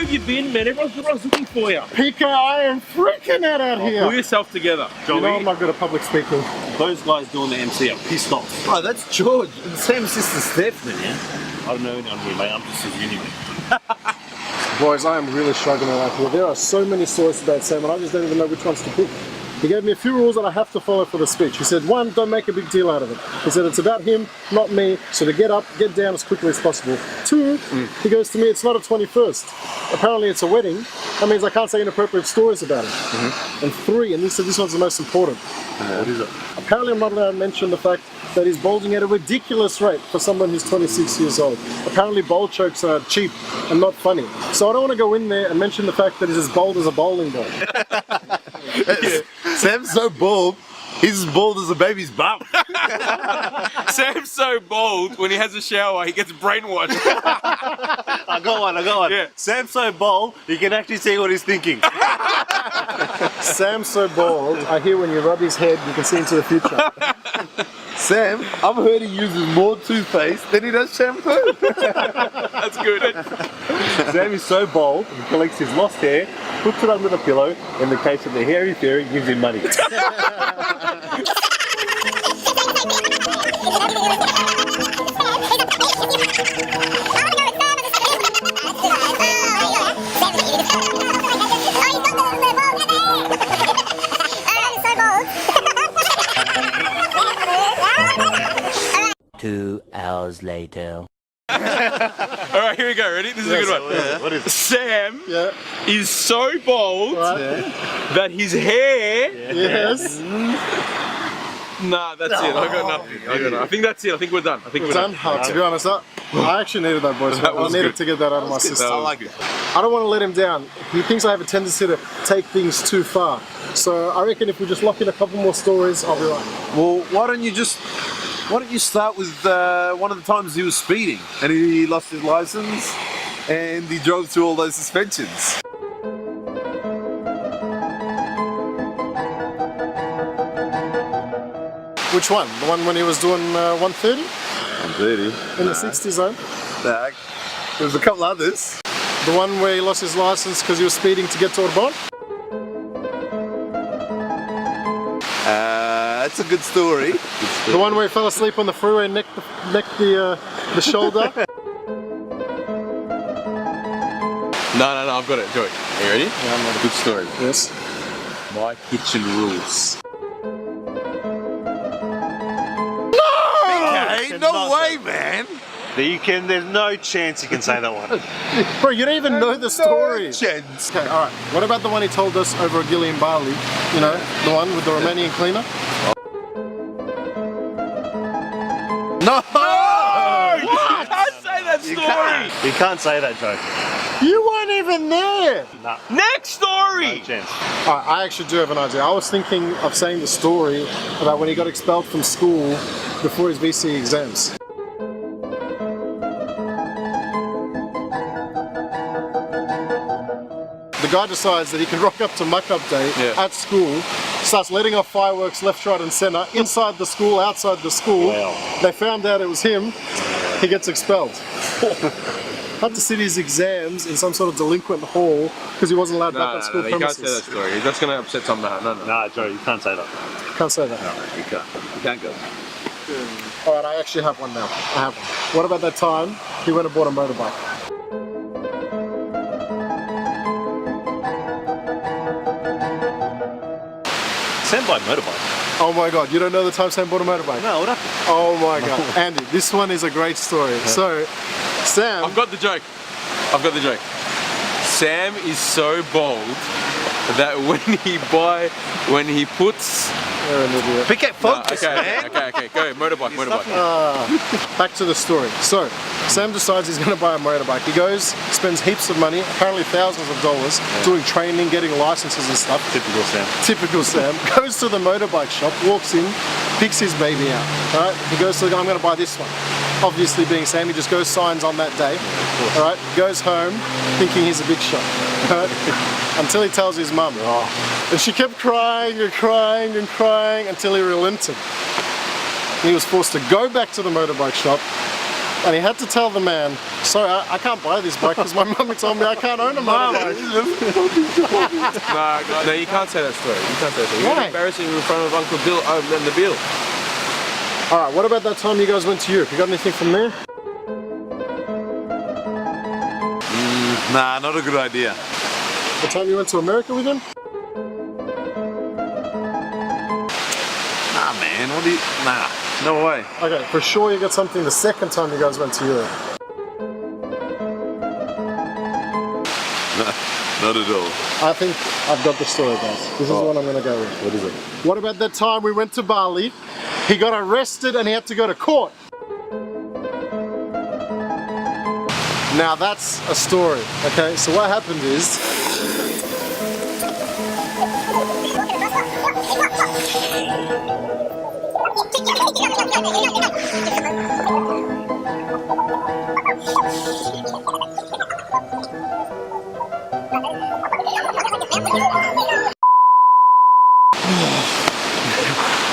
have you been, man? Everyone's looking for you. PK, I am freaking out here. Pull yourself together, Joey. You know I'm not good at public speaking. Those guys doing the MC are pissed off. Oh, that's George. And Sam's sister Stephanie, yeah? I don't know anyone here, mate. I'm just his uni mate. Boys, I am really struggling out here. There are so many stories about Sam and I just don't even know which ones to pick. He gave me a few rules that I have to follow for the speech. He said, one, don't make a big deal out of it. He said, it's about him, not me, so to get up, get down as quickly as possible. Two, he goes to me, it's not a 21st. Apparently it's a wedding. That means I can't say inappropriate stories about it. And three, and he said this one's the most important. What is it? Apparently I'm not allowed to mention the fact that he's bulging at a ridiculous rate for someone who's 26 years old. Apparently bowl chokes are cheap and not funny. So I don't want to go in there and mention the fact that he's as bold as a bowling ball. Sam's so bald, he's as bald as a baby's bum. Sam's so bold, when he has a shower, he gets brainwashed. I got one. Yeah. Sam's so bald, you can actually see what he's thinking. Sam's so bald, I hear when you rub his head, you can see into the future. Sam, I've heard he uses more toothpaste than he does shampoo. That's good. Sam is so bold, he collects his lost hair, puts it under the pillow, in the case of the hairy fairy, gives him money. Two hours later. Alright, here we go. Ready? This is a good one. Yeah. What is it? Sam Yeah. is so bold that his hair... Yes. Nah, that's it. I got nothing. I think that's it. I think we're done. Done? To be honest, I actually needed that, boys. I was needed good. to get that out of my system. That was good. I don't want to let him down. He thinks I have a tendency to take things too far. So I reckon if we just lock in a couple more stories, I'll be right. Well, why don't you start with one of the times he was speeding and he lost his license and he drove through all those suspensions. Which one? The one when he was doing 130? 130. In the 60 zone? Nah, there's a couple others. The one where he lost his license because he was speeding to get to Audubon? That's a good story. The one where he fell asleep on the freeway and necked the shoulder? No, I've got it. Joey, are you ready? Yeah, I'm ready. Good story. Yes. My kitchen rules. Hey, no way, man. There's no chance you can say that one. Bro, you don't even know the story. No chance. Okay, alright. What about the one he told us over at Gillian Barley? You know, the one with the Romanian cleaner? No! What? I can't say that story! You can't say that joke. You weren't even there! No, Next story! no chance. Alright, I actually do have an idea. I was thinking of saying the story about when he got expelled from school before his VCE exams. The guy decides that he can rock up to Muck Up Day at school, starts letting off fireworks left, right and centre, inside the school, outside the school. Wow. They found out it was him, he gets expelled. Had to sit his exams in some sort of delinquent hall because he wasn't allowed back on school you can't premises. say that story. That's going to upset someone. No. No, Joe, you can't say that. Can't say that. You can't go. Alright, I actually have one now. I have one. What about that time he went and bought a motorbike? Sam bought a motorbike. Oh my god, you don't know the time Sam bought a motorbike? No, what happened? Oh my god. Andy, this one is a great story. So, Sam... I've got the joke. Sam is so bold that when he puts... You're an idiot. Pick it, focus, man. Okay, go, motorbike. Back to the story. So, Sam decides he's going to buy a motorbike. He goes, spends heaps of money, apparently thousands of dollars, doing training, getting licenses and stuff. Typical Sam. Typical Sam. Goes to the motorbike shop, walks in, picks his baby out. Alright, he goes to the guy, I'm going to buy this one. Obviously being Sam, he just goes signs on that day. Alright, goes home, thinking he's a big shot. Until he tells his mum. And she kept crying and crying and crying until he relented. He was forced to go back to the motorbike shop, And he had to tell the man, sorry, I can't buy this bike because my mummy told me I can't own a motorbike. No, you can't say that story. You can't say that story. Why? You're embarrassing in front of Uncle Bill and the Bill. Alright, what about that time you guys went to Europe? You got anything from there? Nah, not a good idea. The time you went to America with him? Nah, man, what do you... Nah, no way. Okay, for sure you got something the second time you guys went to Europe. Not at all. I think I've got the story, guys. This is what I'm going to go with. What is it? What about that time we went to Bali? He got arrested and he had to go to court. Now that's a story, okay? So what happened is...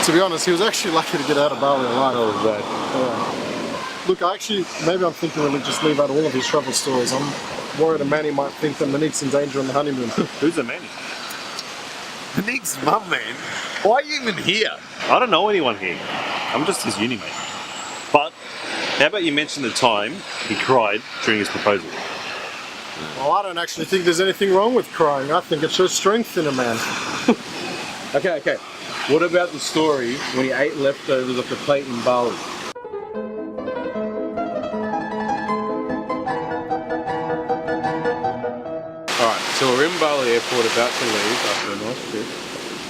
To be honest, he was actually lucky to get out of Bali alive. That was bad. Look, maybe I'm thinking we'll just leave out all of his travel stories. I'm worried a Manny might think that Monique's in danger on the honeymoon. Who's the Manny? Nick's mum, man. Why are you even here? I don't know anyone here. I'm just his uni mate. But how about you mention the time he cried during his proposal? Well, I don't actually think there's anything wrong with crying. I think it shows strength in a man. Okay. What about the story when he ate leftovers off the plate in Bali? Alright, so we're in Bali airport about to leave after a nice trip.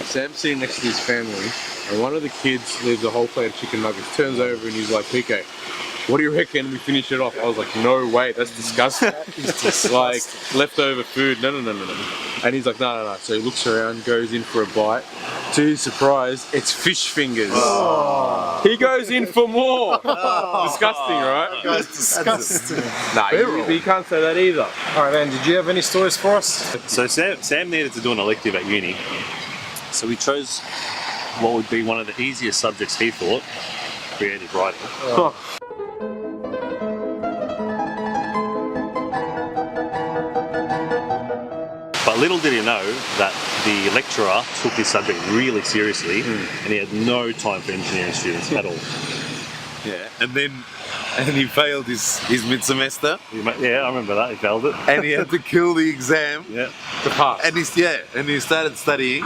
Sam's sitting next to his family, and one of the kids leaves a whole plate of chicken nuggets, turns over and he's like, PK, what do you reckon we finish it off? I was like, no way, that's disgusting. Like, leftover food, no. And he's like, no. So he looks around, goes in for a bite. To his surprise, it's fish fingers. Oh. He goes in for more. Disgusting, right? That's disgusting. Nah, you can't say that either. Alright, man, did you have any stories for us? So Sam needed to do an elective at uni. So we chose what would be one of the easiest subjects he thought, creative writing. But little did he know that the lecturer took this subject really seriously and he had no time for engineering students at all. Yeah. And he failed his mid-semester. Yeah, I remember that, he failed it. And he had to kill the exam. Yeah. To pass. And he started studying.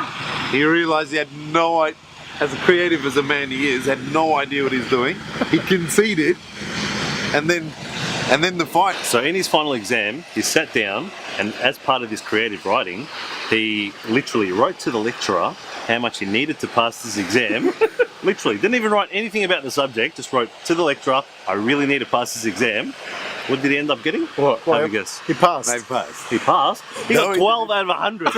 He realised he had no idea, as creative as a man he is, had no idea what he's doing. He conceded, and then the fight. So in his final exam, he sat down and as part of his creative writing, he literally wrote to the lecturer how much he needed to pass this exam. Literally, didn't even write anything about the subject, just wrote to the lecturer, I really need to pass this exam. What did he end up getting? What? Have a guess. He passed. They passed. He passed? He No, got he 12 out of 100.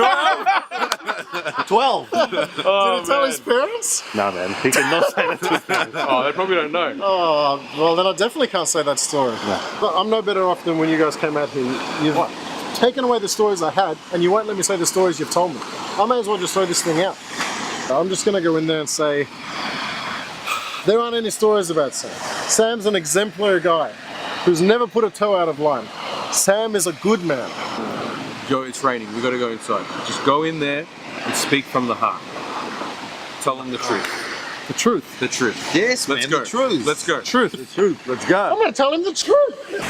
12! Did he tell his parents? No man, he could not say that to his parents. Oh, they probably don't know. Oh, well then I definitely can't say that story. But I'm no better off than when you guys came out here. You've taken away the stories I had, and you won't let me say the stories you've told me. I may as well just throw this thing out. I'm just going to go in there and say, there aren't any stories about Sam. Sam's an exemplary guy who's never put a toe out of line. Sam is a good man. Joe, it's raining. We got to go inside. Just go in there and speak from the heart. Tell them the truth. The truth. The truth. Yes, Let's man, go. the truth. Let's go. Truth. The truth. Let's go. I'm going to tell him the truth.